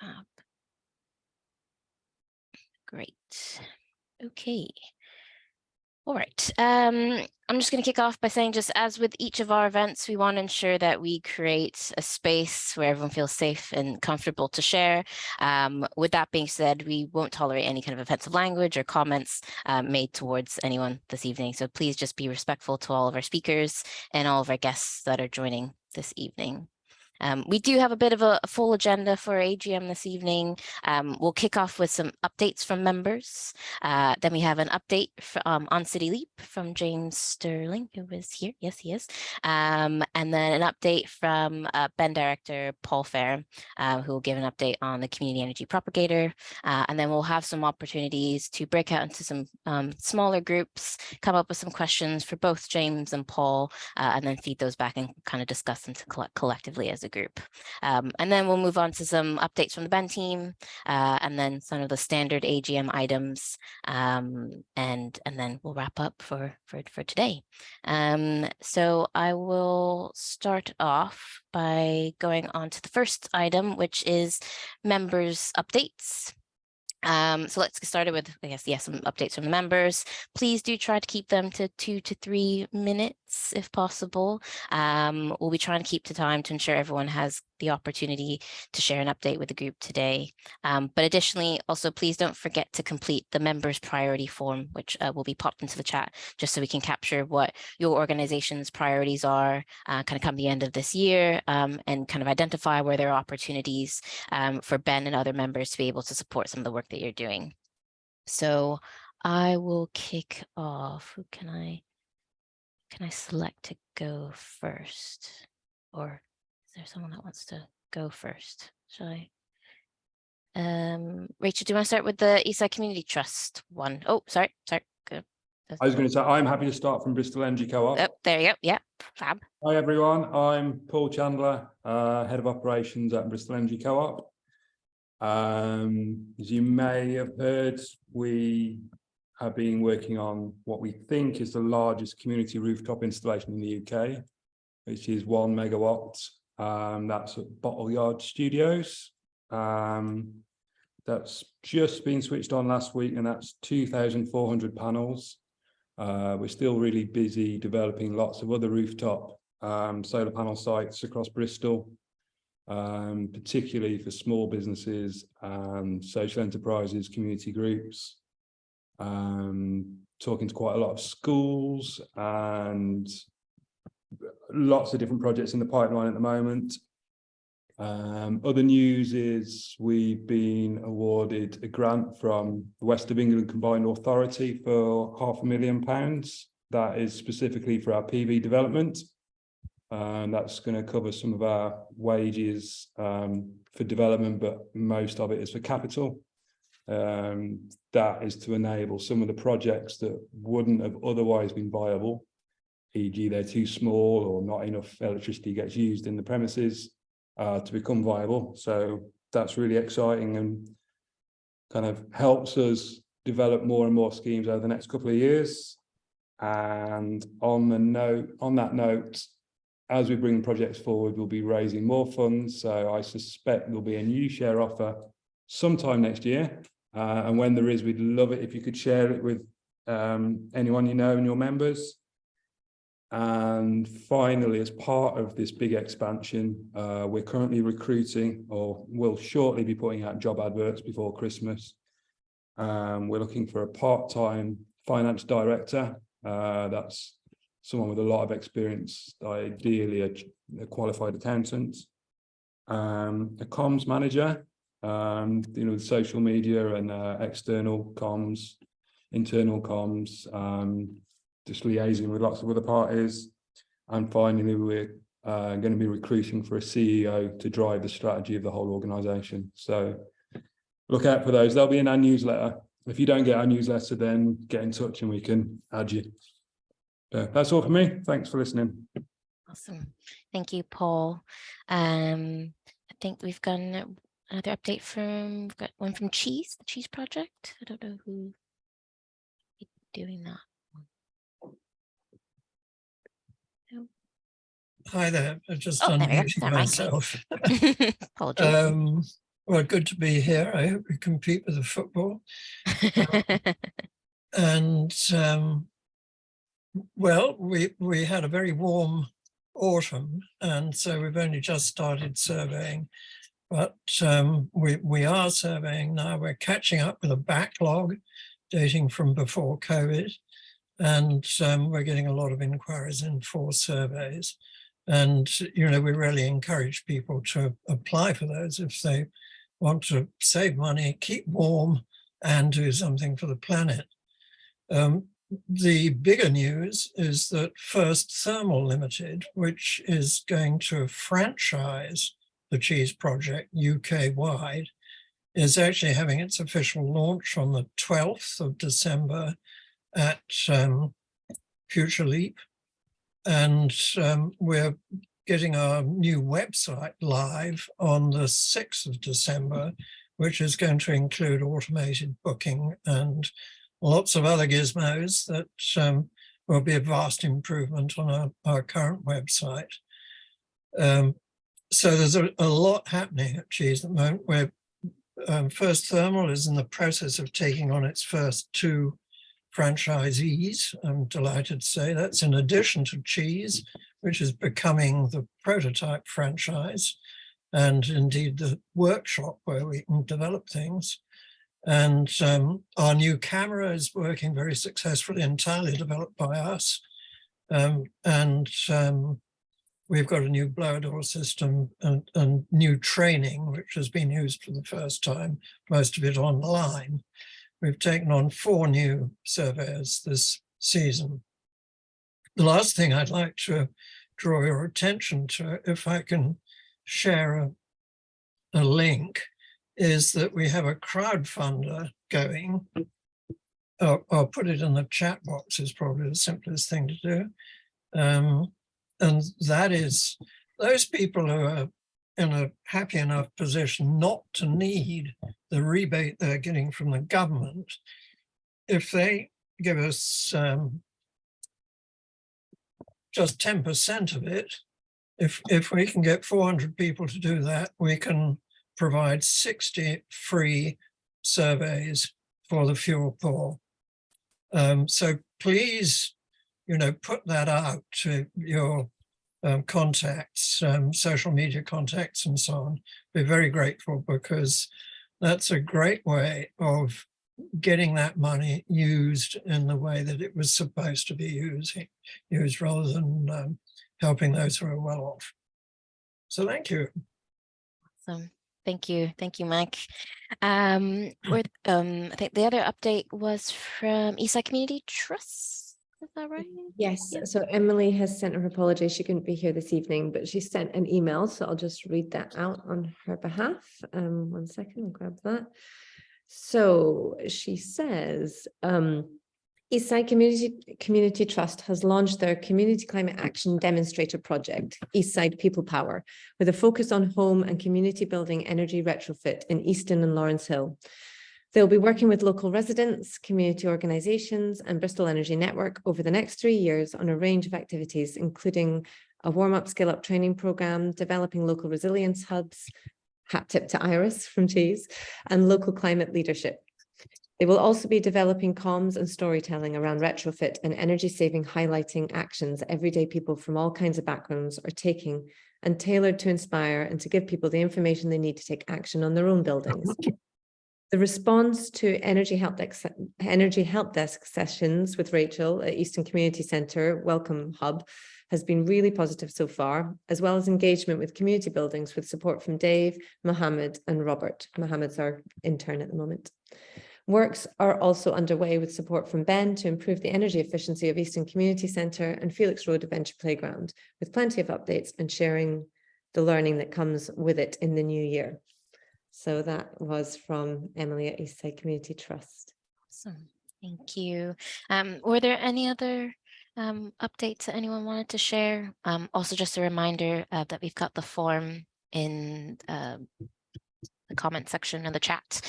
Fab. Great. Okay. All right. I'm just going to kick off by saying, just as with each of our events, we want to ensure that we create a space where everyone feels safe and comfortable to share. With that being said, we won't tolerate any kind of offensive language or comments made towards anyone this evening. So please just be respectful to all of our speakers and all of our guests that are joining this evening. We do have a bit of a full agenda for AGM this evening. We'll kick off with some updates from members. Then we have an update on City Leap from James Sterling, who is here. Yes, he is. And then an update from Ben Director Paul Fair, who will give an update on the Community Energy Propagator. And then we'll have some opportunities to break out into some smaller groups, come up with some questions for both James and Paul, and then feed those back and kind of discuss them collectively as a group. And then we'll move on to some updates from the Ben team, and then some of the standard AGM items, and then we'll wrap up for today. So I will start off by going on to the first item, which is members' updates. So let's get started with, I guess, some updates from the members. Please do try to keep them to 2 to 3 minutes if possible. We'll be trying to keep to time to ensure everyone has the opportunity to share an update with the group today. But additionally, also, please don't forget to complete the members priority form, which will be popped into the chat, just so we can capture what your organization's priorities are kind of come the end of this year, and kind of identify where there are opportunities for Ben and other members to be able to support some of the work that you're doing. So I will kick off. Who can I select to go first? Or is there someone that wants to go first? Shall I? Rachel, do you want to start with the Eastside Community Trust one? Oh, sorry. Good. I was going to say, I'm happy to start from Bristol Energy Co-op. Oh, there you go. Yeah, fab. Hi, everyone. I'm Paul Chandler, Head of Operations at Bristol Energy Co-op. As you may have heard, we have been working on what we think is the largest community rooftop installation in the UK, which is 1 megawatt. That's at Bottle Yard Studios. That's just been switched on last week, and that's 2,400 panels. We're still really busy developing lots of other rooftop solar panel sites across Bristol, particularly for small businesses, social enterprises, community groups. Talking to quite a lot of schools and lots of different projects in the pipeline at the moment. Other news is we've been awarded a grant from the West of England Combined Authority for £500,000. That is specifically for our PV development. That's going to cover some of our wages for development, but most of it is for capital. That is to enable some of the projects that wouldn't have otherwise been viable, e.g. they're too small or not enough electricity gets used in the premises, to become viable. So that's really exciting and kind of helps us develop more and more schemes over the next couple of years. And on that note, as we bring projects forward, we'll be raising more funds. So I suspect there'll be a new share offer sometime next year. And when there is, we'd love it if you could share it with anyone you know and your members. And finally, as part of this big expansion, we're currently recruiting, or will shortly be putting out job adverts before Christmas. We're looking for a part-time finance director. That's someone with a lot of experience, ideally a qualified accountant. A comms manager, with social media and external comms, internal comms, just liaising with lots of other parties. And finally, we're going to be recruiting for a CEO to drive the strategy of the whole organisation. So look out for those. They'll be in our newsletter. If you don't get our newsletter, then get in touch and we can add you. That's all for me. Thanks for listening. Awesome. Thank you, Paul. I think we've got another update we've got one from Cheese, the Cheese Project. I don't know who is doing that. Hi there. I just unmuted myself. Apologies. Well, good to be here. I hope we compete with the football. And well, we had a very warm autumn, and so we've only just started surveying. But we are surveying now. We're catching up with a backlog dating from before COVID, and we're getting a lot of inquiries in for surveys. And we really encourage people to apply for those if they want to save money, keep warm, and do something for the planet. The bigger news is that First Thermal Limited, which is going to franchise the cheese project UK-wide, is actually having its official launch on the 12th of December at Future Leap. And we're getting our new website live on the 6th of December, which is going to include automated booking and lots of other gizmos that will be a vast improvement on our current website. So there's a lot happening at Cheese at the moment, where First Thermal is in the process of taking on its first 2 franchisees. I'm delighted to say that's in addition to Cheese, which is becoming the prototype franchise, and indeed the workshop where we can develop things. And our new camera is working very successfully, entirely developed by us. We've got a new blower door system and new training, which has been used for the first time, most of it online. We've taken on 4 new surveyors this season. The last thing I'd like to draw your attention to, if I can share a link, is that we have a crowdfunder going. I'll put it in the chat box, is probably the simplest thing to do. And that is those people who are in a happy enough position not to need the rebate they're getting from the government. If they give us just 10% of it, if we can get 400 people to do that, we can provide 60 free surveys for the fuel poor. So please, put that out to your contacts, social media contacts and so on. Be very grateful, because that's a great way of getting that money used in the way that it was supposed to be used rather than helping those who are well off. So thank you. Awesome. Thank you, Mike. I think the other update was from Eastside Community Trust. Is that right? Yes. Yeah. So Emily has sent her apology. She couldn't be here this evening, but she sent an email. So I'll just read that out on her behalf. 1 second, I'll grab that. So she says, Eastside Community Trust has launched their Community Climate Action Demonstrator Project, Eastside People Power, with a focus on home and community building energy retrofit in Easton and Lawrence Hill. They'll be working with local residents, community organisations and Bristol Energy Network over the next 3 years on a range of activities, including a warm-up, skill-up training programme, developing local resilience hubs, hat tip to Iris from Cheese, and local climate leadership. They will also be developing comms and storytelling around retrofit and energy saving, highlighting actions everyday people from all kinds of backgrounds are taking, and tailored to inspire and to give people the information they need to take action on their own buildings. The response to energy help desk sessions with Rachel at Easton Community Centre Welcome Hub has been really positive so far, as well as engagement with community buildings with support from Dave, Mohammed and Robert. Mohammed's our intern at the moment. Works are also underway with support from Ben to improve the energy efficiency of Easton Community Centre and Felix Road Adventure Playground, with plenty of updates and sharing the learning that comes with it in the new year. So that was from Emily at Eastside Community Trust. Awesome. Thank you. Were there any other updates that anyone wanted to share? Also, just a reminder that we've got the form in the comment section in the chat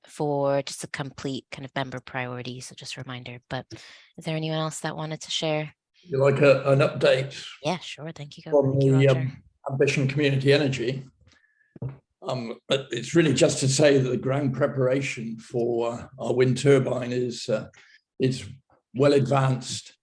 for just a complete kind of member priority. So just a reminder. But is there anyone else that wanted to share? You like an update? Yeah, sure. Thank you. On the Ambition Community Energy. It's really just to say that the ground preparation for our wind turbine is well advanced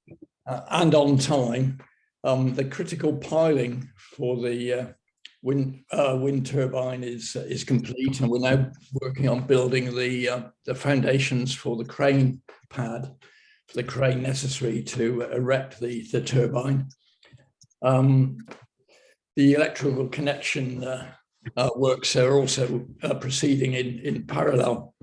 and on time. The critical piling for the wind turbine is complete, and we're now working on building the foundations for the crane pad, for the crane necessary to erect the turbine. The electrical connection works are also proceeding in parallel.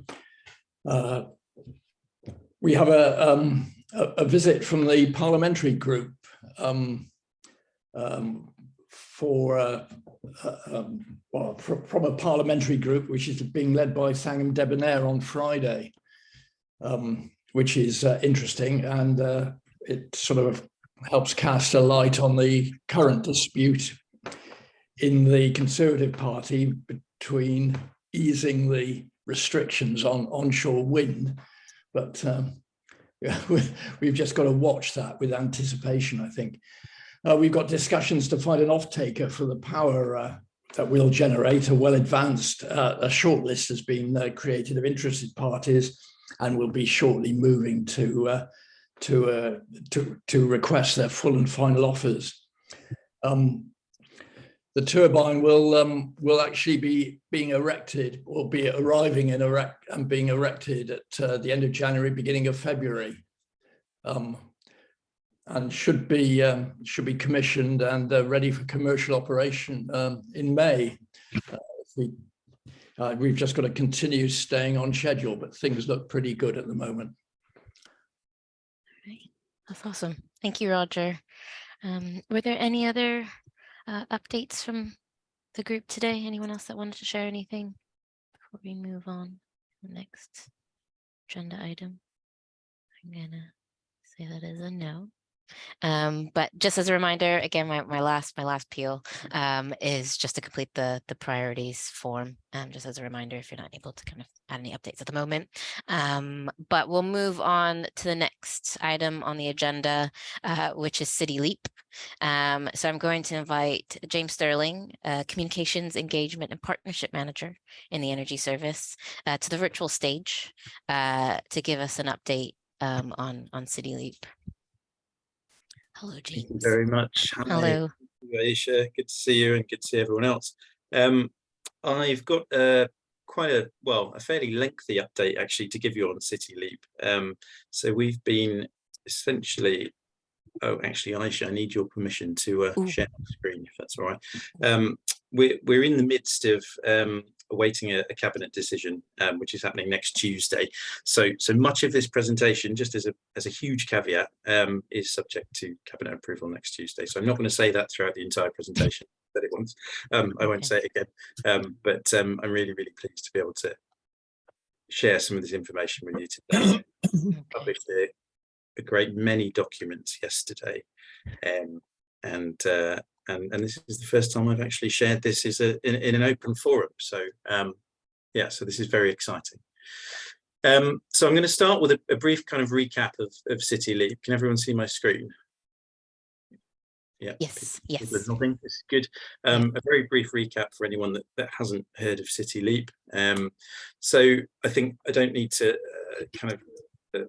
We have a visit from the parliamentary group from a parliamentary group which is being led by Sangam Debonair on Friday, which is interesting, and it sort of helps cast a light on the current dispute in the Conservative Party between easing the restrictions on onshore wind. But we've just got to watch that with anticipation, I think. We've got discussions to find an off-taker for the power that we'll generate. A well-advanced a shortlist has been created of interested parties, and will be shortly moving to request their full and final offers. The turbine will actually be being erected, or be arriving and being erected at the end of January, beginning of February, and should be commissioned and ready for commercial operation in May. We've just got to continue staying on schedule, but things look pretty good at the moment. Right. That's awesome. Thank you, Roger. Were there any other updates from the group today? Anyone else that wanted to share anything before we move on to the next agenda item? I'm gonna say that as a no. But just as a reminder, again, my last peel is just to complete the priorities form, just as a reminder, if you're not able to kind of add any updates at the moment. But we'll move on to the next item on the agenda, which is City Leap. So I'm going to invite James Sterling, Communications, Engagement and Partnership Manager in the Energy Service, to the virtual stage to give us an update on City Leap. Hello, James. Thank you very much. Hi. Hello. Aisha, good to see you and good to see everyone else. I've got quite a fairly lengthy update actually to give you on City Leap. So we've been essentially, actually Aisha, I need your permission to share my screen if that's all right. We're in the midst of awaiting a cabinet decision, which is happening next Tuesday. So much of this presentation, just as a huge caveat, is subject to cabinet approval next Tuesday. So I'm not going to say that throughout the entire presentation that it once. I won't say it again. But I'm really, really pleased to be able to share some of this information with you today. Published a great many documents yesterday, and this is the first time I've actually shared this in an open forum. So yeah, so this is very exciting. So I'm going to start with a brief kind of recap of City Leap. Can everyone see my screen? Yeah. Yes. Nothing. This is good. A very brief recap for anyone that hasn't heard of City Leap. So I think I don't need to kind of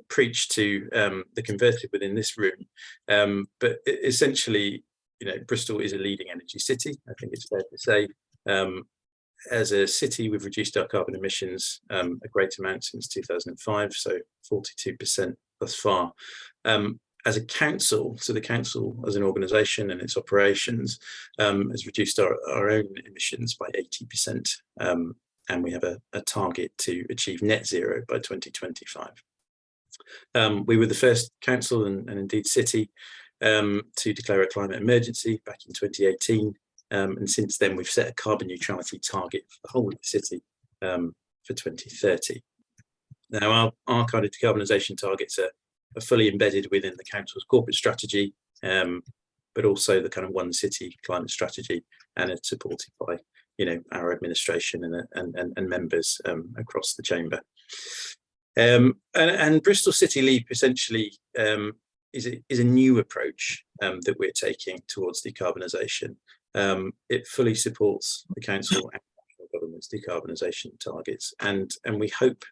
preach to the converted within this room, but essentially, you know, Bristol is a leading energy city. I think it's fair to say. As a city, we've reduced our carbon emissions a great amount since 2005, so 42% thus far. As a council, so the council as an organisation and its operations has reduced our own emissions by 80%, and we have a target to achieve net zero by 2025. We were the first council and indeed city to declare a climate emergency back in 2018, and since then we've set a carbon neutrality target for the whole of the city for 2030. Now our kind of decarbonisation targets are fully embedded within the council's corporate strategy, but also the kind of one city climate strategy, and it's supported by, you know, our administration and members across the chamber. And Bristol City Leap essentially is a new approach that we're taking towards decarbonisation. It fully supports the council and national government's decarbonisation targets. And we hope,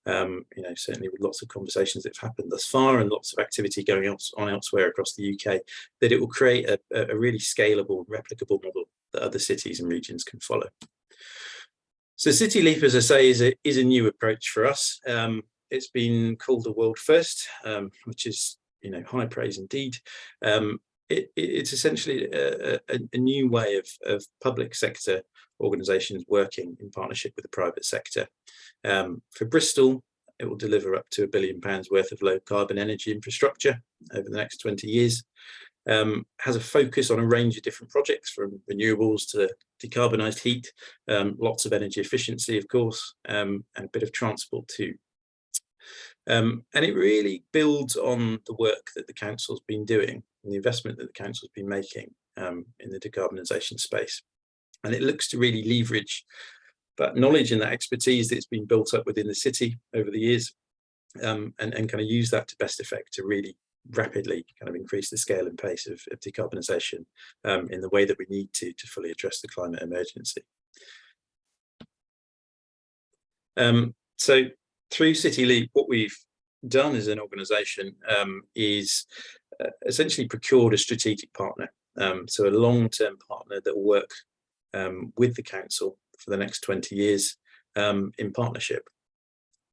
certainly with lots of conversations that have happened thus far and lots of activity going on elsewhere across the UK, that it will create a really scalable, replicable model that other cities and regions can follow. So City Leap, as I say, is a new approach for us. It's been called a world first, which is high praise indeed. It's essentially a new way of public sector organisations working in partnership with the private sector. For Bristol, it will deliver up to £1 billion worth of low carbon energy infrastructure over the next 20 years. Has a focus on a range of different projects, from renewables to decarbonised heat, lots of energy efficiency, of course, and a bit of transport too. And it really builds on the work that the council's been doing and the investment that the council's been making in the decarbonisation space. And it looks to really leverage that knowledge and that expertise that's been built up within the city over the years, and kind of use that to best effect to really rapidly kind of increase the scale and pace of decarbonisation in the way that we need to fully address the climate emergency. So through City Leap, what we've done as an organisation is essentially procured a strategic partner, so a long-term partner that will work with the council for the next 20 years in partnership.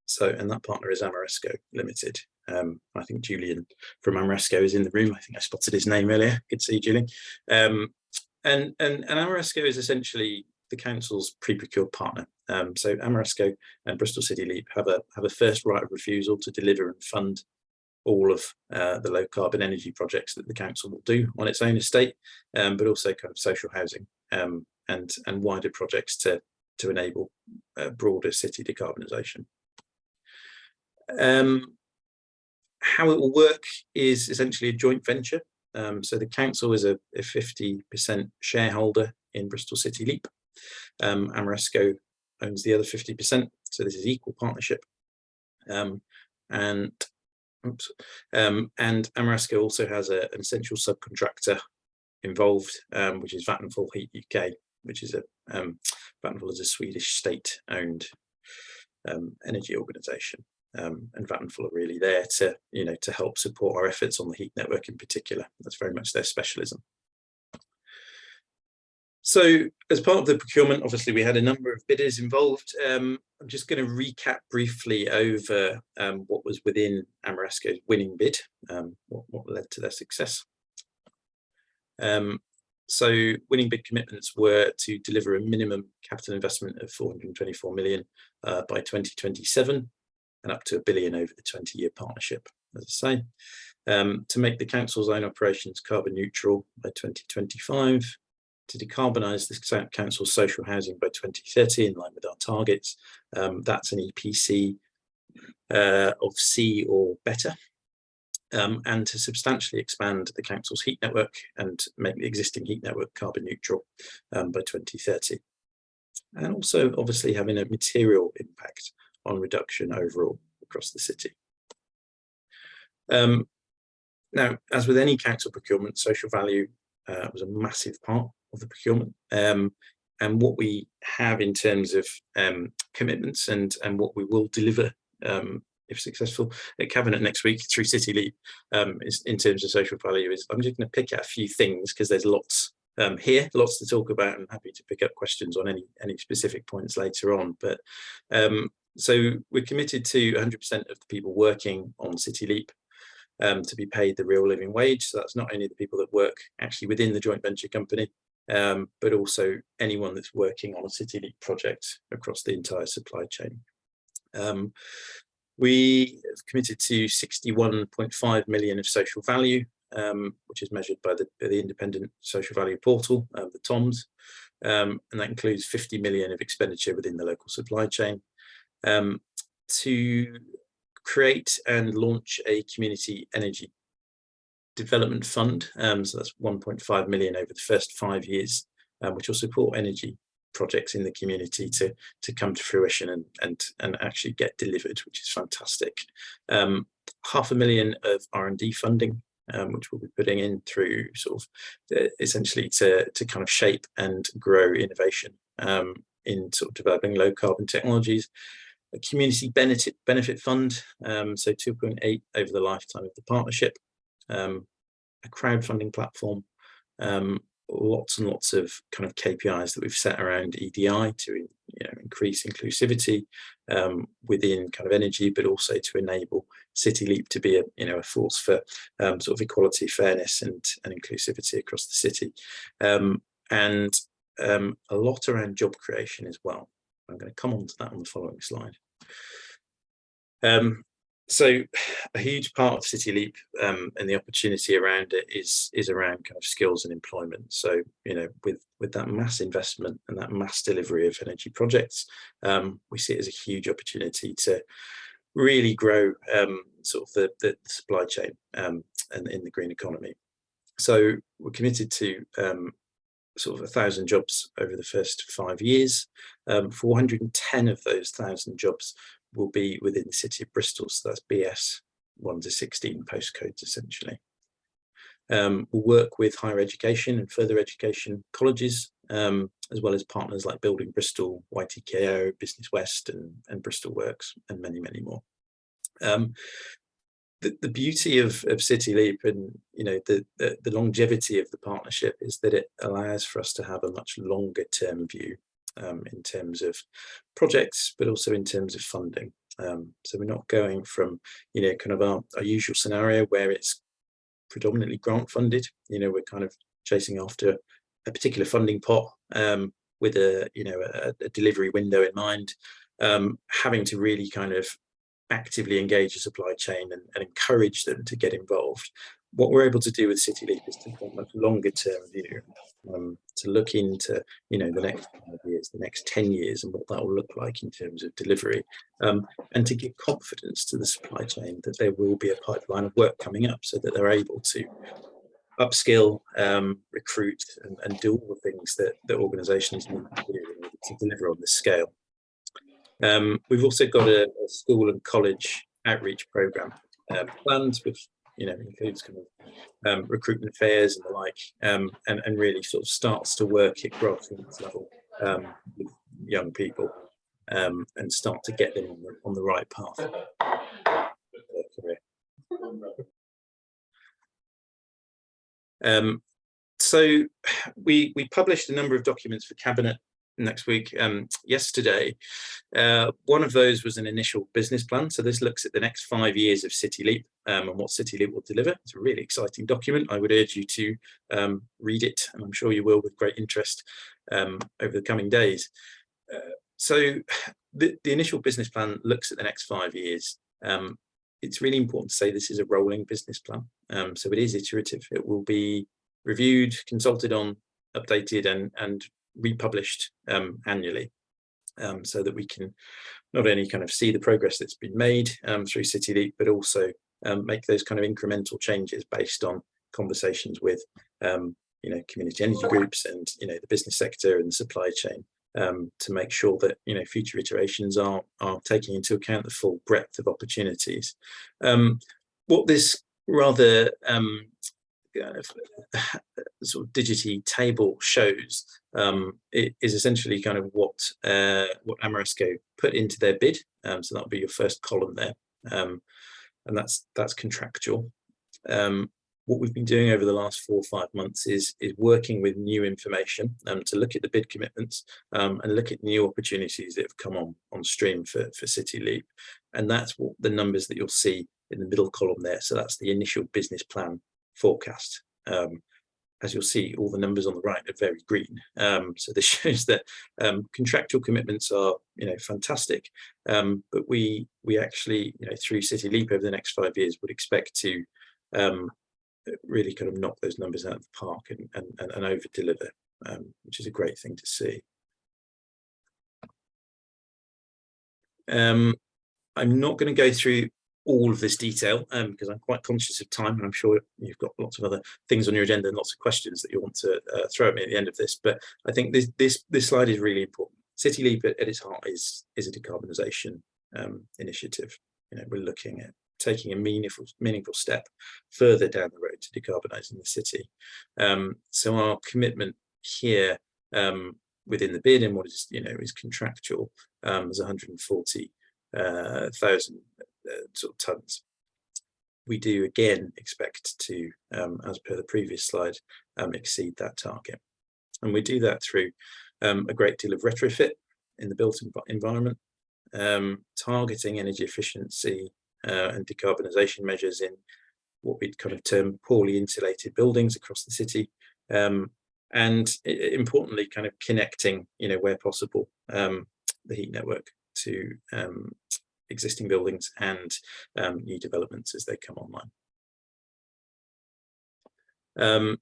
So, and that partner is Ameresco Limited. I think Julian from Ameresco is in the room. I think I spotted his name earlier. Good to see you, Julian. And Ameresco is essentially the council's pre-procured partner. So Ameresco and Bristol City Leap have a first right of refusal to deliver and fund all of the low carbon energy projects that the council will do on its own estate, but also kind of social housing and wider projects to enable broader city decarbonisation. How it will work is essentially a joint venture. So the council is a 50% shareholder in Bristol City Leap. Ameresco owns the other 50%, so this is equal partnership. And Ameresco also has an essential subcontractor involved, which is Vattenfall Heat UK, which is Vattenfall is a Swedish state-owned energy organisation. And Vattenfall are really there to help support our efforts on the heat network in particular. That's very much their specialism. So as part of the procurement, obviously we had a number of bidders involved. I'm just going to recap briefly over what was within Ameresco's winning bid, what led to their success. So winning bid commitments were to deliver a minimum capital investment of 424 million by 2027 and up to £1 billion over the 20-year partnership, as I say, to make the council's own operations carbon neutral by 2025, to decarbonise the council's social housing by 2030 in line with our targets. That's an EPC of C or better. And to substantially expand the council's heat network and make the existing heat network carbon neutral by 2030. And also obviously having a material impact on reduction overall across the city. Now, as with any council procurement, social value was a massive part of the procurement. And what we have in terms of commitments and what we will deliver if successful at Cabinet next week through City Leap is in terms of social value is, I'm just going to pick out a few things because there's lots here, lots to talk about, and happy to pick up questions on any specific points later on. But so we're committed to 100% of the people working on City Leap to be paid the real living wage. So that's not only the people that work actually within the joint venture company, but also anyone that's working on a City Leap project across the entire supply chain. We have committed to 61.5 million of social value, which is measured by the independent social value portal, the TOMS, and that includes 50 million of expenditure within the local supply chain, to create and launch a community energy development fund. So that's 1.5 million over the first 5 years, which will support energy projects in the community to come to fruition and actually get delivered, which is fantastic. 500,000 of R&D funding, which we'll be putting in through sort of essentially to kind of shape and grow innovation in sort of developing low carbon technologies, a community benefit fund, so 2.8 over the lifetime of the partnership, a crowdfunding platform, lots and lots of kind of KPIs that we've set around EDI to increase inclusivity within kind of energy, but also to enable City Leap to be a force for sort of equality, fairness, and inclusivity across the city, and a lot around job creation as well. I'm going to come on to that on the following slide. So a huge part of City Leap and the opportunity around it is around kind of skills and employment. So, with that mass investment and that mass delivery of energy projects, we see it as a huge opportunity to really grow sort of the supply chain and in the green economy. So we're committed to sort of 1,000 jobs over the first 5 years. 410 of those 1,000 jobs will be within the city of Bristol, so that's BS 1 to 16 postcodes essentially. We'll work with higher education and further education colleges, as well as partners like Building Bristol, YTKO, Business West, and Bristol Works, and many, many more. The beauty of City Leap and the longevity of the partnership is that it allows for us to have a much longer term view in terms of projects, but also in terms of funding. So we're not going from kind of our usual scenario where it's predominantly grant funded. We're kind of chasing after a particular funding pot with a delivery window in mind, having to really kind of actively engage the supply chain and encourage them to get involved. What we're able to do with City Leap is to take a much longer term view, to look into the next 5 years, the next 10 years, and what that will look like in terms of delivery, and to give confidence to the supply chain that there will be a pipeline of work coming up, so that they're able to upskill, recruit, and do all the things that organisations need to do in order to deliver on this scale. We've also got a school and college outreach programme planned, which includes kind of recruitment fairs and the like, and really sort of starts to work at grassroots level with young people, and start to get them on the right path for their career. So we published a number of documents for Cabinet next week yesterday. One of those was an initial business plan. So this looks at the next 5 years of City Leap and what City Leap will deliver. It's a really exciting document. I would urge you to read it, and I'm sure you will with great interest over the coming days. So the initial business plan looks at the next 5 years. It's really important to say this is a rolling business plan. So it is iterative. It will be reviewed, consulted on, updated, and republished annually, so that we can not only kind of see the progress that's been made through City Leap, but also make those kind of incremental changes based on conversations with community energy groups and the business sector and the supply chain, to make sure that future iterations are taking into account the full breadth of opportunities. What this rather sort of digity table shows it is essentially kind of what Ameresco put into their bid. So that'll be your first column there, and that's contractual. What we've been doing over the last 4 or 5 months is working with new information to look at the bid commitments and look at new opportunities that have come on stream for City Leap, and that's what the numbers that you'll see in the middle column there. So that's the initial business plan forecast. As you'll see, all the numbers on the right are very green. So this shows that contractual commitments are fantastic, but we actually through City Leap over the next 5 years would expect to really kind of knock those numbers out of the park and over deliver, which is a great thing to see. I'm not going to go through all of this detail because I'm quite conscious of time, and I'm sure you've got lots of other things on your agenda and lots of questions that you want to throw at me at the end of this. But I think this slide is really important. City Leap at its heart is a decarbonisation initiative. We're looking at taking a meaningful step further down the road to decarbonising the city. So our commitment here within the bid and what is, is contractual, is 140,000 sort of tons. We do again expect to, as per the previous slide, exceed that target. And we do that through a great deal of retrofit in the built environment, targeting energy efficiency and decarbonisation measures in what we'd kind of term poorly insulated buildings across the city, and importantly, kind of connecting, where possible, the heat network to existing buildings and new developments as they come online.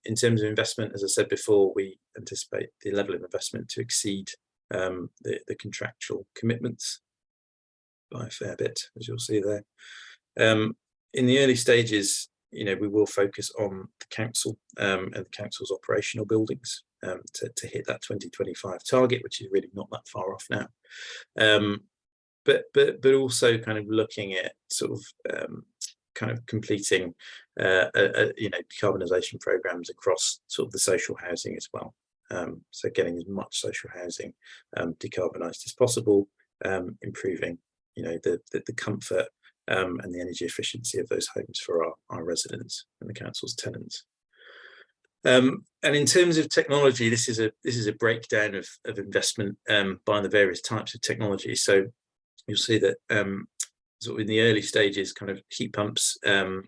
In terms of investment, as I said before, we anticipate the level of investment to exceed the contractual commitments by a fair bit, as you'll see there. In the early stages, we will focus on the council and the council's operational buildings to hit that 2025 target, which is really not that far off now. But also kind of looking at sort of kind of completing decarbonisation programs across sort of the social housing as well. So getting as much social housing decarbonised as possible, improving the comfort and the energy efficiency of those homes for our residents and the council's tenants. And in terms of technology, this is a breakdown of investment by the various types of technology. So you'll see that sort of in the early stages, kind of heat pumps and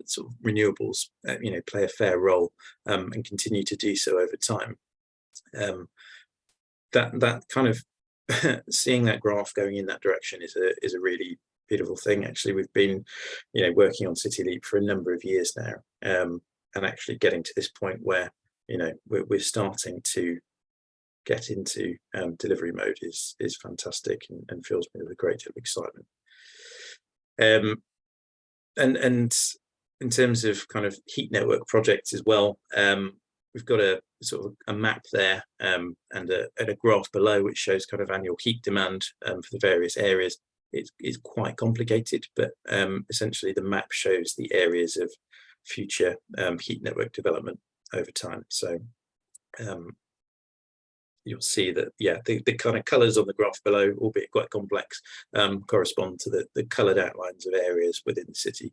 sort of renewables, play a fair role and continue to do so over time. That kind of seeing that graph going in that direction is a really beautiful thing. Actually, we've been, working on City Leap for a number of years now, and actually getting to this point where, we're starting to get into delivery mode is fantastic and fills me with a great deal of excitement. And in terms of kind of heat network projects as well, we've got a sort of a map there and a graph below which shows kind of annual heat demand for the various areas. It's quite complicated, but essentially the map shows the areas of future heat network development over time. So you'll see that, the kind of colours on the graph below, albeit quite complex, correspond to the coloured outlines of areas within the city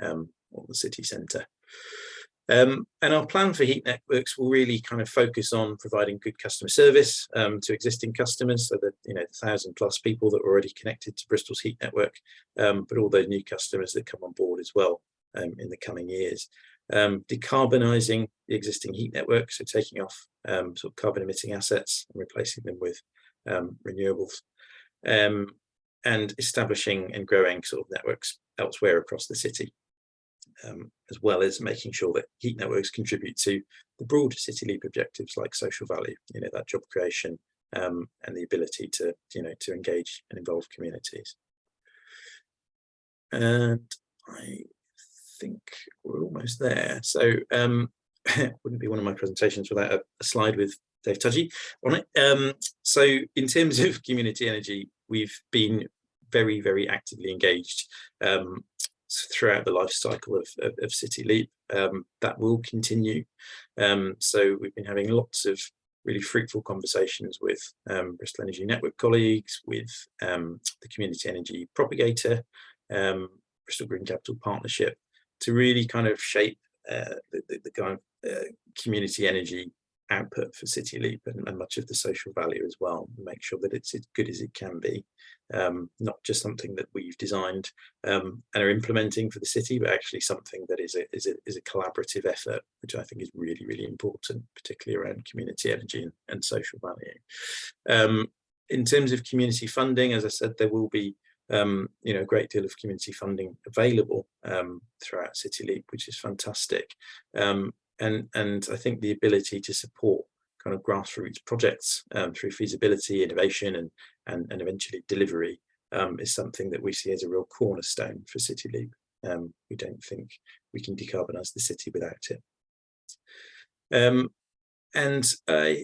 or the city centre. And our plan for heat networks will really kind of focus on providing good customer service to existing customers, so that 1,000+ people that are already connected to Bristol's heat network, but all those new customers that come on board as well in the coming years. Decarbonising the existing heat network, so taking off sort of carbon emitting assets and replacing them with renewables, and establishing and growing sort of networks elsewhere across the city. As well as making sure that heat networks contribute to the broader City Leap objectives like social value, that job creation and the ability to engage and involve communities. And I think we're almost there. So wouldn't be one of my presentations without a slide with Dave Tudgy on it. So in terms of community energy, we've been very, very actively engaged throughout the life cycle of City Leap. That will continue. So we've been having lots of really fruitful conversations with Bristol Energy Network colleagues, with the Community Energy Propagator, Bristol Green Capital Partnership, to really kind of shape the kind of community energy output for City Leap and much of the social value as well, and make sure that it's as good as it can be, not just something that we've designed and are implementing for the city, but actually something that is a collaborative effort, which I think is really, really important, particularly around community energy and social value. In terms of community funding, as I said, there will be a great deal of community funding available throughout City Leap, which is fantastic. And I think the ability to support kind of grassroots projects through feasibility, innovation, and eventually delivery is something that we see as a real cornerstone for City Leap. We don't think we can decarbonise the city without it. And I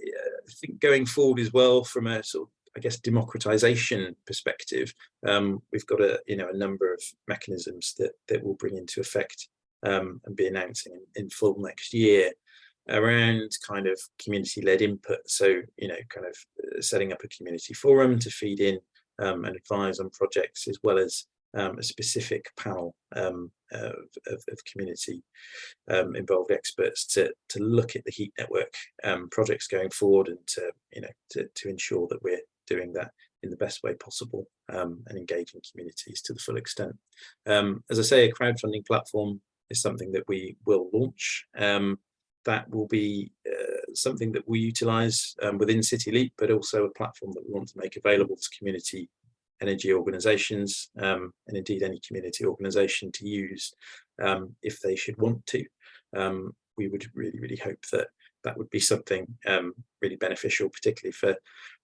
think going forward as well, from a sort of, I guess, democratisation perspective, we've got a number of mechanisms that will bring into effect and be announcing in full next year, around kind of community-led input. So, you know, kind of setting up a community forum to feed in and advise on projects, as well as a specific panel of community involved experts to look at the heat network projects going forward, and to, you know, to ensure that we're doing that in the best way possible and engaging communities to the full extent. As I say, a crowdfunding platform is something that we will launch. That will be something that we utilise within City Leap, but also a platform that we want to make available to community energy organisations, and indeed any community organisation to use if they should want to. We would really hope that that would be something really beneficial, particularly for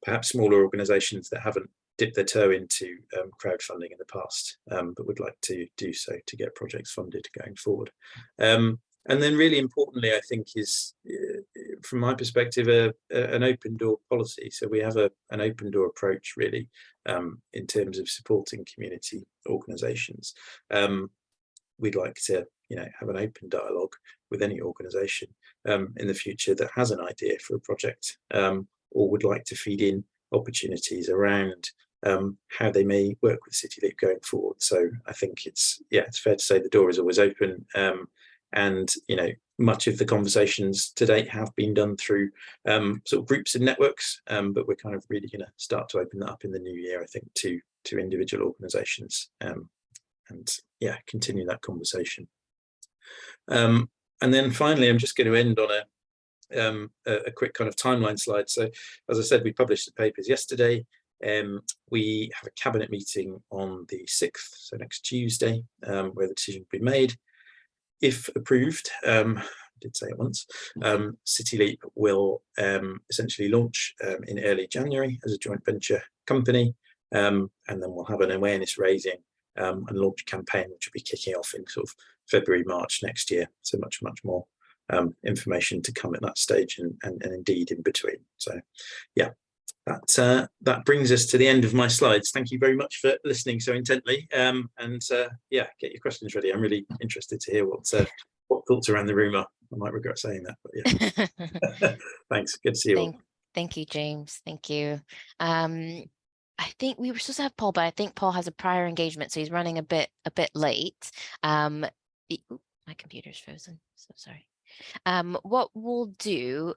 perhaps smaller organisations that haven't dipped their toe into crowdfunding in the past, but would like to do so to get projects funded going forward. And then really importantly, I think, is from my perspective, an open door policy. So we have an open door approach, really, in terms of supporting community organisations. We'd like to, you know, have an open dialogue with any organisation in the future that has an idea for a project, or would like to feed in opportunities around how they may work with City Leap going forward. So I think it's fair to say the door is always open. And, you know, much of the conversations to date have been done through sort of groups and networks, but we're kind of really going to start to open that up in the new year, I think, to individual organisations, and yeah, continue that conversation. And then finally, I'm just going to end on a quick kind of timeline slide. So, as I said, we published the papers yesterday. We have a cabinet meeting on the 6th, so next Tuesday, where the decision will be made. If approved, I did say it once, City Leap will essentially launch in early January as a joint venture company, and then we'll have an awareness raising and launch campaign, which will be kicking off in sort of February, March next year. So much more information to come at that stage, and indeed in between. So yeah, that brings us to the end of my slides. Thank you very much for listening so intently, and yeah, get your questions ready. I'm really interested to hear what thoughts around the room are. I might regret saying that, but yeah. Thanks, good to see you all. Thank you, James. Thank you. I think we were supposed to have Paul, but I think Paul has a prior engagement, so he's running a bit late. My computer's frozen, so sorry. What we'll do,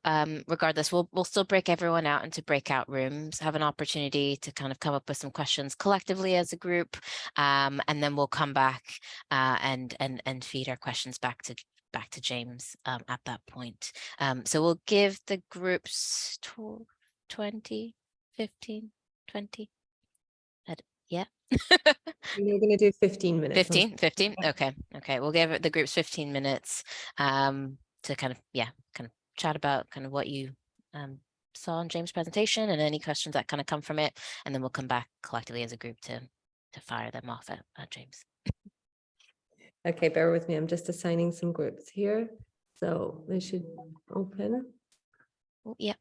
regardless, we'll still break everyone out into breakout rooms, have an opportunity to kind of come up with some questions collectively as a group, and then we'll come back and feed our questions back to James at that point. So we'll give the groups 20, 15, 20. Yeah. You're going to do 15 minutes. 15. Okay. We'll give the groups 15 minutes to kind of chat about kind of what you saw in James' presentation and any questions that kind of come from it, and then we'll come back collectively as a group to fire them off at James. Okay, bear with me. I'm just assigning some groups here, so they should open. Oh, yeah.